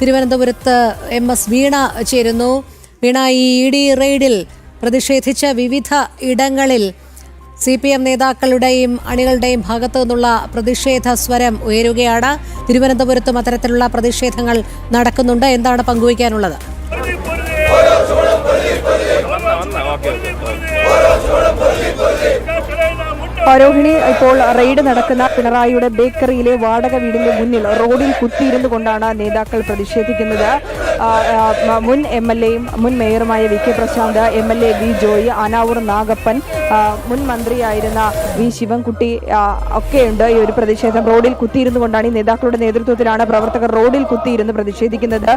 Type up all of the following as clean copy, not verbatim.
തിരുവനന്തപുരത്ത് MS വീണ ചേരുന്നു. വീണ, ഈ ED റെയ്ഡിൽ പ്രതിഷേധിച്ച വിവിധ ഇടങ്ങളിൽ CPM നേതാക്കളുടെയും അണികളുടെയും ഭാഗത്തു നിന്നുള്ള പ്രതിഷേധ സ്വരം ഉയരുകയാണ്. തിരുവനന്തപുരത്തും അത്തരത്തിലുള്ള പ്രതിഷേധങ്ങൾ നടക്കുന്നുണ്ട്. എന്താണ് പങ്കുവയ്ക്കാനുള്ളത്? രോഹിണി, ഇപ്പോൾ റെയ്ഡ് നടക്കുന്ന പിണറായിയുടെ ബേക്കറിയിലെ വാടക വീടിന്റെ മുന്നിൽ റോഡിൽ കുത്തിയിരുന്നു കൊണ്ടാണ് നേതാക്കൾ പ്രതിഷേധിക്കുന്നത്. മുൻ MLA-യും മുൻ മേയറുമായ VK Prashant, MLA V Joy, Anavoor Nagappan, മുൻ മന്ത്രിയായിരുന്ന V ശിവൻകുട്ടി ഒക്കെയുണ്ട്. ഈ ഒരു പ്രതിഷേധം റോഡിൽ കുത്തിയിരുന്നു കൊണ്ടാണ് ഈ നേതാക്കളുടെ നേതൃത്വത്തിലാണ് പ്രവർത്തകർ റോഡിൽ കുത്തിയിരുന്ന് പ്രതിഷേധിക്കുന്നത്.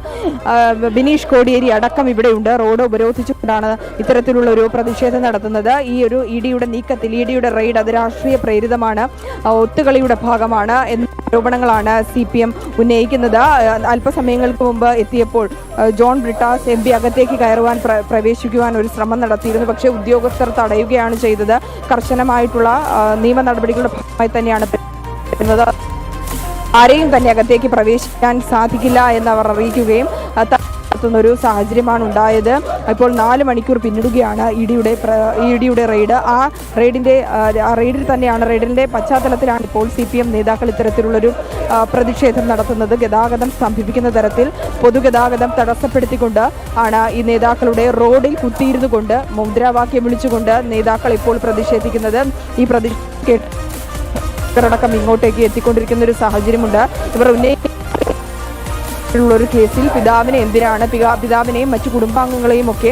ബിനീഷ് കോടിയേരി അടക്കം ഇവിടെയുണ്ട്. റോഡ് ഉപരോധിച്ചുകൊണ്ടാണ് ഇത്തരത്തിലുള്ള ഒരു പ്രതിഷേധം നടത്തുന്നത്. ഈ ഒരു EDയുടെ നീക്കത്തിൽ, EDയുടെ റെയ്ഡ് അത് രാഷ്ട്രീയ പ്രേരിതമാണ്, ഒത്തുകളിയുടെ ഭാഗമാണ് എന്ന ആരോപണങ്ങളാണ് CPM ഉന്നയിക്കുന്നത്. അല്പസമയങ്ങൾക്ക് മുമ്പ് എത്തിയപ്പോൾ ജോൺ ബ്രിട്ടാസ് MP അകത്തേക്ക് കയറുവാൻ പ്രവേശിക്കുവാൻ ഒരു ശ്രമം നടത്തിയിരുന്നു. പക്ഷേ ഉദ്യോഗസ്ഥർ തടയുകയാണ് ചെയ്തത്. കർശനമായിട്ടുള്ള നിയമ നടപടികളുടെ ഭാഗമായി തന്നെയാണ് വരുന്നത്. ആരെയും തന്നെ അകത്തേക്ക് പ്രവേശിക്കാൻ സാധിക്കില്ല എന്നവർ അറിയിക്കുകയും ഒരു സാഹചര്യമാണ് ഉണ്ടായത്. ഇപ്പോൾ 4 മണിക്കൂർ പിന്നിടുകയാണ് EDയുടെ റെയ്ഡ്. ആ റെയ്ഡിന്റെ പശ്ചാത്തലത്തിലാണ് ഇപ്പോൾ CPM നേതാക്കൾ ഇത്തരത്തിലുള്ളൊരു പ്രതിഷേധം നടത്തുന്നത്. ഗതാഗതം സ്തംഭിപ്പിക്കുന്ന തരത്തിൽ പൊതുഗതാഗതം തടസ്സപ്പെടുത്തിക്കൊണ്ട് ആണ് ഈ നേതാക്കളുടെ റോഡിൽ കുത്തിയിരുന്നു കൊണ്ട് മുദ്രാവാക്യം വിളിച്ചുകൊണ്ട് നേതാക്കൾ ഇപ്പോൾ പ്രതിഷേധിക്കുന്നത്. ഈ പ്രതിഷേധം ഇങ്ങോട്ടേക്ക് എത്തിക്കൊണ്ടിരിക്കുന്ന ഒരു സാഹചര്യമുണ്ട്. ഇവർ ഒരു കേസിൽ പിതാവിനെയും മറ്റു കുടുംബാംഗങ്ങളെയും ഒക്കെ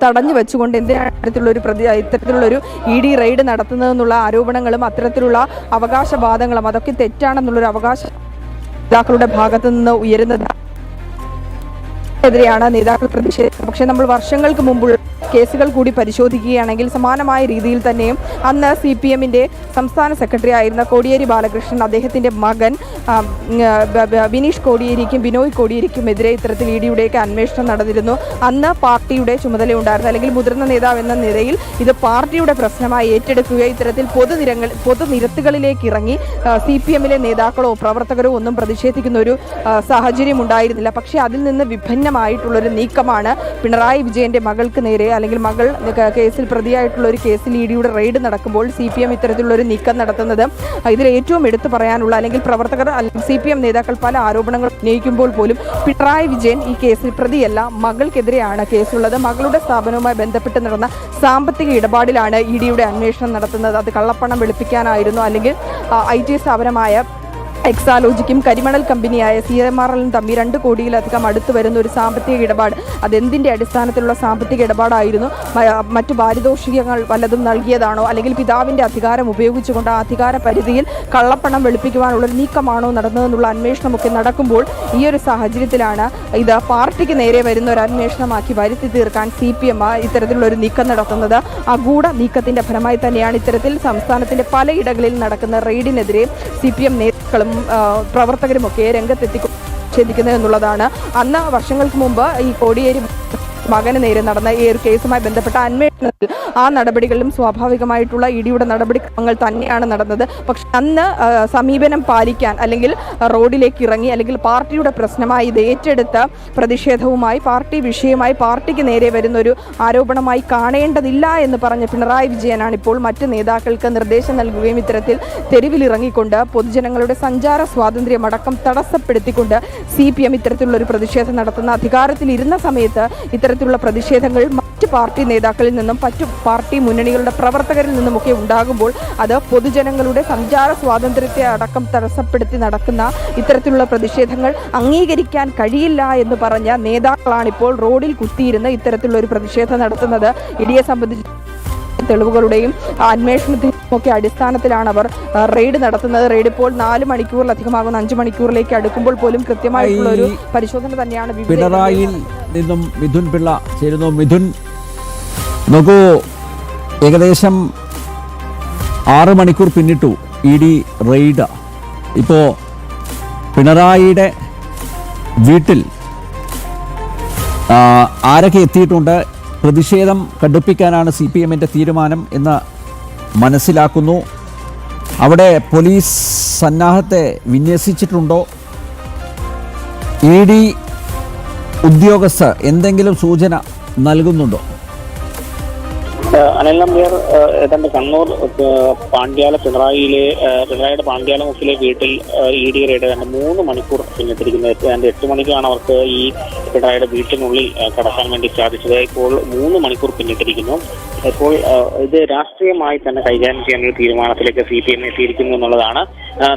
തടഞ്ഞു വെച്ചുകൊണ്ട് എന്തിനാണ് ഇത്തരത്തിലുള്ളൊരു ED റെയ്ഡ് നടത്തുന്നതെന്നുള്ള ആരോപണങ്ങളും അത്തരത്തിലുള്ള അവകാശവാദങ്ങളും അതൊക്കെ തെറ്റാണെന്നുള്ളൊരു അവകാശ നേതാക്കളുടെ ഭാഗത്തു നിന്ന് ഉയരുന്നത് എതിരെയാണ് നേതാക്കൾ പ്രതിഷേധിച്ചത്. പക്ഷേ നമ്മൾ വർഷങ്ങൾക്ക് മുമ്പുള്ള കേസുകൾ കൂടി പരിശോധിക്കുകയാണെങ്കിൽ സമാനമായ രീതിയിൽ തന്നെയും അന്ന് CPM-ന്റെ സംസ്ഥാന സെക്രട്ടറി ആയിരുന്ന കോടിയേരി ബാലകൃഷ്ണൻ, അദ്ദേഹത്തിൻ്റെ മകൻ ബിനീഷ് കോടിയേരിക്കും ബിനോയ് കോടിയേരിക്കുമെതിരെ ഇത്തരത്തിൽ EDയുടെയൊക്കെ അന്വേഷണം നടന്നിരുന്നു. അന്ന് പാർട്ടിയുടെ ചുമതലയുണ്ടായിരുന്നു, അല്ലെങ്കിൽ മുതിർന്ന നേതാവ് എന്ന നിലയിൽ ഇത് പാർട്ടിയുടെ പ്രശ്നമായി ഏറ്റെടുക്കുകയും ഇത്തരത്തിൽ പൊതുനിരത്തുകളിലേക്ക് ഇറങ്ങി CPM-ലെ നേതാക്കളോ പ്രവർത്തകരോ ഒന്നും പ്രതിഷേധിക്കുന്ന ഒരു സാഹചര്യം ഉണ്ടായിരുന്നില്ല. പക്ഷേ അതിൽ നിന്ന് വിഭിന്നമായിട്ടുള്ളൊരു നീക്കമാണ് പിണറായി വിജയന്റെ മകൾക്ക് നേരെ, അല്ലെങ്കിൽ മകൾ കേസിൽ പ്രതിയായിട്ടുള്ള ഒരു കേസിൽ EDയുടെ റെയ്ഡ് നടക്കുമ്പോൾ CPM ഇത്തരത്തിലുള്ളൊരു നീക്കം നടത്തുന്നത്. ഇതിൽ ഏറ്റവും എടുത്തു പറയാനുള്ള, അല്ലെങ്കിൽ പ്രവർത്തകർ CPM നേതാക്കൾ പല ആരോപണങ്ങൾ ഉന്നയിക്കുമ്പോൾ പോലും പിണറായി വിജയൻ ഈ കേസിൽ പ്രതിയല്ല, മകൾക്കെതിരെയാണ് കേസുള്ളത്. മകളുടെ സ്ഥാപനവുമായി ബന്ധപ്പെട്ട് നടന്ന സാമ്പത്തിക ഇടപാടിലാണ് EDയുടെ അന്വേഷണം നടത്തുന്നത്. അത് കള്ളപ്പണം വെളുപ്പിക്കാനായിരുന്നു, അല്ലെങ്കിൽ IT സ്ഥാപനമായ എക്സാലോജിക്കും കരിമണൽ കമ്പനിയായ CMRL തമ്മിൽ 2 കോടിയിലധികം അടുത്ത് വരുന്ന ഒരു സാമ്പത്തിക ഇടപാട്. അതെന്തിൻ്റെ അടിസ്ഥാനത്തിലുള്ള സാമ്പത്തിക ഇടപാടായിരുന്നു? മറ്റു പാരിതോഷികങ്ങൾ വല്ലതും നൽകിയതാണോ, അല്ലെങ്കിൽ പിതാവിൻ്റെ അധികാരം ഉപയോഗിച്ചുകൊണ്ട് ആ അധികാര പരിധിയിൽ കള്ളപ്പണം വെളുപ്പിക്കുവാനുള്ളൊരു നീക്കമാണോ നടന്നതെന്നുള്ള അന്വേഷണമൊക്കെ നടക്കുമ്പോൾ ഈ ഒരു സാഹചര്യത്തിലാണ് ഇത് പാർട്ടിക്ക് നേരെ വരുന്ന ഒരു അന്വേഷണമാക്കി വരുത്തി തീർക്കാൻ CPM ഇത്തരത്തിലുള്ളൊരു നീക്കം നടത്തുന്നത്. ആ ഗൂഢ നീക്കത്തിൻ്റെ ഫലമായി തന്നെയാണ് ഇത്തരത്തിൽ സംസ്ഥാനത്തിൻ്റെ പലയിടങ്ങളിൽ നടക്കുന്ന റെയ്ഡിനെതിരെ CPM നേതാക്കളും പ്രവർത്തകരുമൊക്കെ രംഗത്തെത്തിക്കൊണ്ടിരിക്കുന്നത് എന്നുള്ളതാണ്. അന്ന് വർഷങ്ങൾക്ക് മുമ്പ് ഈ കോടിയേരി മകന് നേരെ നടന്ന ഈ ഒരു കേസുമായി ബന്ധപ്പെട്ട അന്വേഷണത്തിൽ ആ നടപടികളിലും സ്വാഭാവികമായിട്ടുള്ള EDയുടെ നടപടിക്രമങ്ങൾ തന്നെയാണ് നടന്നത്. പക്ഷെ അന്ന് സമീപനം പാലിക്കാൻ, അല്ലെങ്കിൽ റോഡിലേക്ക് ഇറങ്ങി, അല്ലെങ്കിൽ പാർട്ടിയുടെ പ്രശ്നമായി ഇത് ഏറ്റെടുത്ത പ്രതിഷേധവുമായി, പാർട്ടി വിഷയമായി, പാർട്ടിക്ക് നേരെ വരുന്നൊരു ആരോപണമായി കാണേണ്ടതില്ല എന്ന് പറഞ്ഞ പിണറായി വിജയനാണ് ഇപ്പോൾ മറ്റ് നേതാക്കൾക്ക് നിർദ്ദേശം നൽകുകയും ഇത്തരത്തിൽ തെരുവിലിറങ്ങിക്കൊണ്ട് പൊതുജനങ്ങളുടെ സഞ്ചാര സ്വാതന്ത്ര്യം അടക്കം തടസ്സപ്പെടുത്തിക്കൊണ്ട് CPM ഇത്തരത്തിലുള്ളൊരു പ്രതിഷേധം നടത്തുന്ന, അധികാരത്തിലിരുന്ന സമയത്ത് ഇത്തരത്തിലുള്ള പ്രതിഷേധങ്ങൾ മറ്റ് പാർട്ടി നേതാക്കളിൽ നിന്നും മറ്റു പാർട്ടി മുന്നണികളുടെ പ്രവർത്തകരിൽ നിന്നുമൊക്കെ ഉണ്ടാകുമ്പോൾ അത് പൊതുജനങ്ങളുടെ സഞ്ചാര സ്വാതന്ത്ര്യത്തെ അടക്കം തടസ്സപ്പെടുത്തി നടക്കുന്ന ഇത്തരത്തിലുള്ള പ്രതിഷേധങ്ങൾ അംഗീകരിക്കാൻ കഴിയില്ല എന്ന് പറഞ്ഞ നേതാക്കളാണിപ്പോൾ റോഡിൽ കുത്തിയിരുന്ന് ഇത്തരത്തിലുള്ള ഒരു പ്രതിഷേധം നടത്തുന്നത്. EDയെ സംബന്ധിച്ച് തെളിവുകളുടെയും അന്വേഷണത്തിനും ഒക്കെ അടിസ്ഥാനത്തിലാണ് അവർ റെയ്ഡ് നടത്തുന്നത്. റെയ്ഡ് ഇപ്പോൾ 4 മണിക്കൂറിലധികമാകുന്ന 5 മണിക്കൂറിലേക്ക് അടുക്കുമ്പോൾ പോലും കൃത്യമായിട്ടുള്ള ഒരു പരിശോധന തന്നെയാണ്. പിണറായിയിൽ നിന്നും മിഥുൻ പിള്ള ചേരുന്നു. മിഥുൻ, നോക്കൂ, ഏകദേശം 6 മണിക്കൂർ പിന്നിട്ടു ED റെയ്ഡ്. ഇപ്പോൾ പിണറായിയുടെ വീട്ടിൽ ആരൊക്കെ എത്തിയിട്ടുണ്ട്? പ്രതിഷേധം കടുപ്പിക്കാനാണ് CPM-ന്റെ തീരുമാനം എന്ന് മനസ്സിലാക്കുന്നു. അവിടെ പോലീസ് സന്നാഹത്തെ വിന്യസിച്ചിട്ടുണ്ടോ? ED ഉദ്യോഗസ്ഥർ എന്തെങ്കിലും സൂചന നൽകുന്നുണ്ടോ? അനിൽ നമ്പ്യാർ ഏതാണ്ട് കണ്ണൂർ പാണ്ഡ്യാല പിണറായിയുടെ പാണ്ഡ്യാല മുക്കിലെ വീട്ടിൽ ED റെയ്ഡ് ഏതാണ്ട് 3 മണിക്കൂർ പിന്നിട്ടിരിക്കുന്നത്. ഏതാണ്ട് 8 മണിക്കാണ് അവർക്ക് ഈ പിണറായിയുടെ വീട്ടിനുള്ളിൽ കടക്കാൻ വേണ്ടി സാധിച്ചത്. ഇപ്പോൾ 3 മണിക്കൂർ പിന്നിട്ടിരിക്കുന്നു. ഇപ്പോൾ ഇത് രാഷ്ട്രീയമായി തന്നെ കൈകാര്യം ചെയ്യാനൊരു തീരുമാനത്തിലേക്ക് CPM എത്തിയിരിക്കുന്നു എന്നുള്ളതാണ്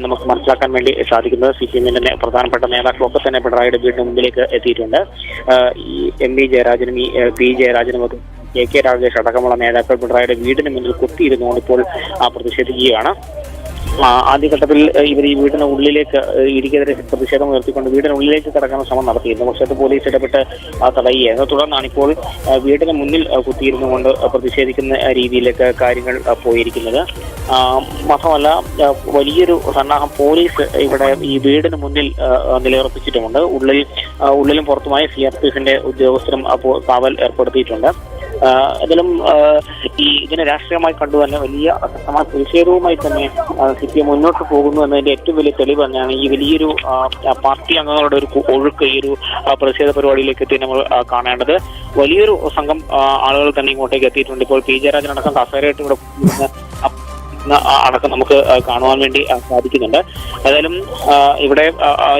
നമുക്ക് മനസ്സിലാക്കാൻ വേണ്ടി സാധിക്കുന്നത്. CPM-ന്റെ പ്രധാനപ്പെട്ട നേതാക്കളൊക്കെ തന്നെ പിണറായിയുടെ വീടിന് മുമ്പിലേക്ക് എത്തിയിട്ടുണ്ട്. ഈ MV ജയരാജനും P ജയരാജനും ഒക്കെ KK രാഗേഷ് അടക്കമുള്ള നേതാക്കൾ പിണറായിയുടെ വീടിന് മുന്നിൽ കുത്തിയിരുന്നുകൊണ്ട് ഇപ്പോൾ പ്രതിഷേധിക്കുകയാണ്. ആദ്യഘട്ടത്തിൽ ഇവർ ഈ വീടിന് ഉള്ളിലേക്ക് ഇടിക്കെതിരെ പ്രതിഷേധം ഉയർത്തിക്കൊണ്ട് വീടിനുള്ളിലേക്ക് കടക്കുന്ന ശ്രമം നടത്തിയിരുന്നു. പക്ഷേ അത് പോലീസ് ഇടപെട്ട് തടയുകയായിരുന്നു. തുടർന്നാണ് ഇപ്പോൾ വീടിന് മുന്നിൽ കുത്തിയിരുന്നു കൊണ്ട് പ്രതിഷേധിക്കുന്ന രീതിയിലേക്ക് കാര്യങ്ങൾ പോയിരിക്കുന്നത്. മാത്രമല്ല വലിയൊരു സന്നാഹം പോലീസ് ഇവിടെ ഈ വീടിന് മുന്നിൽ നിലയുറപ്പിച്ചിട്ടുമുണ്ട്. ഉള്ളിലും പുറത്തുമായി CRPF-ന്റെ ഉദ്യോഗസ്ഥരും കാവൽ ഏർപ്പെടുത്തിയിട്ടുണ്ട്. ഇതിലും ഇതിനെ രാഷ്ട്രീയമായി കണ്ടു തന്നെ വലിയ പ്രതിഷേധവുമായി തന്നെ CPM മുന്നോട്ട് പോകുന്നു എന്നതിന്റെ ഏറ്റവും വലിയ തെളിവ് തന്നെയാണ് ഈ വലിയൊരു പാർട്ടി അംഗങ്ങളുടെ ഒരു ഒഴുക്ക് ഈ ഒരു പ്രതിഷേധ പരിപാടിയിലേക്ക് എത്തി നമ്മൾ കാണേണ്ടത്. വലിയൊരു സംഘം ആളുകൾ തന്നെ ഇങ്ങോട്ടേക്ക് എത്തിയിട്ടുണ്ട്. ഇപ്പോൾ P ജയരാജനടക്കം കസേരയായിട്ട് ഇവിടെ അടക്കം നമുക്ക് കാണുവാൻ വേണ്ടി സാധിക്കുന്നുണ്ട്. ഏതായാലും ഇവിടെ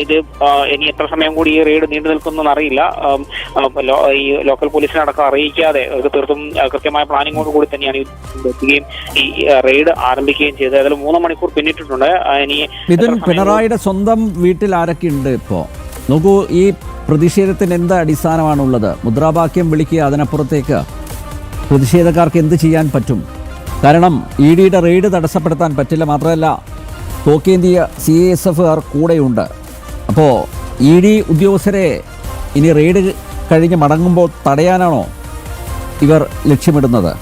ഇത് ഇനി എത്ര സമയം കൂടി ഈ റെയ്ഡ് നീണ്ടു നിൽക്കുന്നതെന്ന് അറിയില്ല. ഈ ലോക്കൽ പോലീസിനെ അടക്കം അറിയിക്കാതെ തീർത്തും കൃത്യമായ പ്ലാനിങ്ങോട് കൂടി തന്നെയാണ് എത്തുകയും ഈ റെയ്ഡ് ആരംഭിക്കുകയും ചെയ്തത്. ഏതായാലും 3 മണിക്കൂർ പിന്നിട്ടിട്ടുണ്ട്. ഇനി പിണറായിയുടെ സ്വന്തം വീട്ടിൽ ആരൊക്കെയുണ്ട് ഇപ്പോ? നോക്കൂ, ഈ പ്രതിഷേധത്തിന് എന്ത് അടിസ്ഥാനമാണുള്ളത്? മുദ്രാവാക്യം വിളിക്കുക, അതിനപ്പുറത്തേക്ക് പ്രതിഷേധക്കാർക്ക് എന്ത് ചെയ്യാൻ പറ്റും? കാരണം EDയുടെ റെയ്ഡ് തടസ്സപ്പെടുത്താൻ പറ്റില്ല. മാത്രമല്ല തോക്കേന്തിയ CISF-കാർ കൂടെയുണ്ട്. അപ്പോൾ ED ഉദ്യോഗസ്ഥരെ ഇനി റെയ്ഡ് കഴിഞ്ഞ് മടങ്ങുമ്പോൾ തടയാനാണോ ഇവർ ലക്ഷ്യമിടുന്നത്?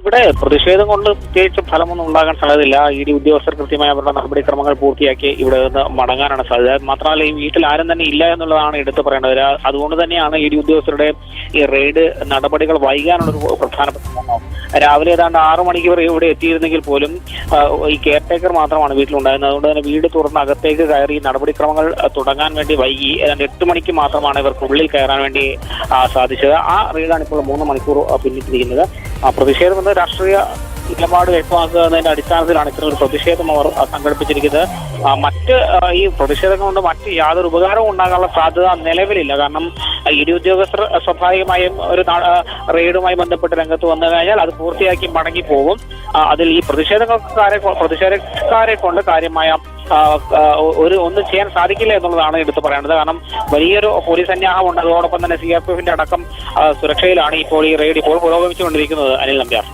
ഇവിടെ പ്രതിഷേധം കൊണ്ട് പ്രത്യേകിച്ച് ഫലമൊന്നും ഉണ്ടാകാൻ സാധ്യതയില്ല. ED ഉദ്യോഗസ്ഥർ കൃത്യമായ അവരുടെ നടപടിക്രമങ്ങൾ പൂർത്തിയാക്കി ഇവിടെ നിന്ന് മടങ്ങാനാണ് സാധ്യത. മാത്രമല്ല ഈ വീട്ടിൽ ആരും തന്നെ ഇല്ല എന്നുള്ളതാണ് എടുത്തു പറയേണ്ടത്. അതുകൊണ്ട് തന്നെയാണ് ED ഉദ്യോഗസ്ഥരുടെ ഈ റെയ്ഡ് നടപടികൾ വൈകാനുള്ളൊരു പ്രധാനപ്പെട്ട കാരണം. രാവിലെ ഏതാണ്ട് 6 മണിക്ക് വരെ ഇവിടെ എത്തിയിരുന്നെങ്കിൽ പോലും ഈ കെയർടേക്കർ മാത്രമാണ് വീട്ടിലുണ്ടായിരുന്നത്. അതുകൊണ്ട് തന്നെ വീട് തുറന്ന് അകത്തേക്ക് കയറി നടപടിക്രമങ്ങൾ തുടങ്ങാൻ വേണ്ടി വൈകി. ഏതാണ്ട് 8 മണിക്ക് മാത്രമാണ് ഇവർക്ക് ഉള്ളിൽ കയറാൻ വേണ്ടി സാധിച്ചത്. ആ റെയ്ഡാണ് ഇപ്പോൾ 3 മണിക്കൂർ പിന്നിട്ടിരിക്കുന്നത്. പ്രതിഷേധം എന്ന രാഷ്ട്രീയ നിലപാട് വ്യക്തമാക്കുക എന്നതിന്റെ അടിസ്ഥാനത്തിലാണ് ഇത്തരം ഒരു പ്രതിഷേധം അവർ സംഘടിപ്പിച്ചിരിക്കുന്നത്. മറ്റ് ഈ പ്രതിഷേധം കൊണ്ട് മറ്റ് യാതൊരു ഉപകാരവും ഉണ്ടാകാനുള്ള സാധ്യത നിലവിലില്ല. കാരണം ED ഉദ്യോഗസ്ഥർ സ്വാഭാവികമായും ഒരു റെയ്ഡുമായി ബന്ധപ്പെട്ട് രംഗത്ത് വന്നു കഴിഞ്ഞാൽ അത് പൂർത്തിയാക്കി മടങ്ങി പോകും. അതിൽ ഈ പ്രതിഷേധക്കാരെ കൊണ്ട് കാര്യമായ ഒന്നും ചെയ്യാൻ സാധിക്കില്ല എന്നുള്ളതാണ് എടുത്തു പറയേണ്ടത്. കാരണം വലിയൊരു പോലീസ് സന്നാഹമുണ്ട്. അതോടൊപ്പം തന്നെ CRPF-ന്റെ അടക്കം സുരക്ഷയിലാണ് ഇപ്പോൾ ഈ റെയ്ഡ് ഇപ്പോൾ പുരോഗമിച്ചുകൊണ്ടിരിക്കുന്നത്. അനിൽ നമ്പ്യാർ.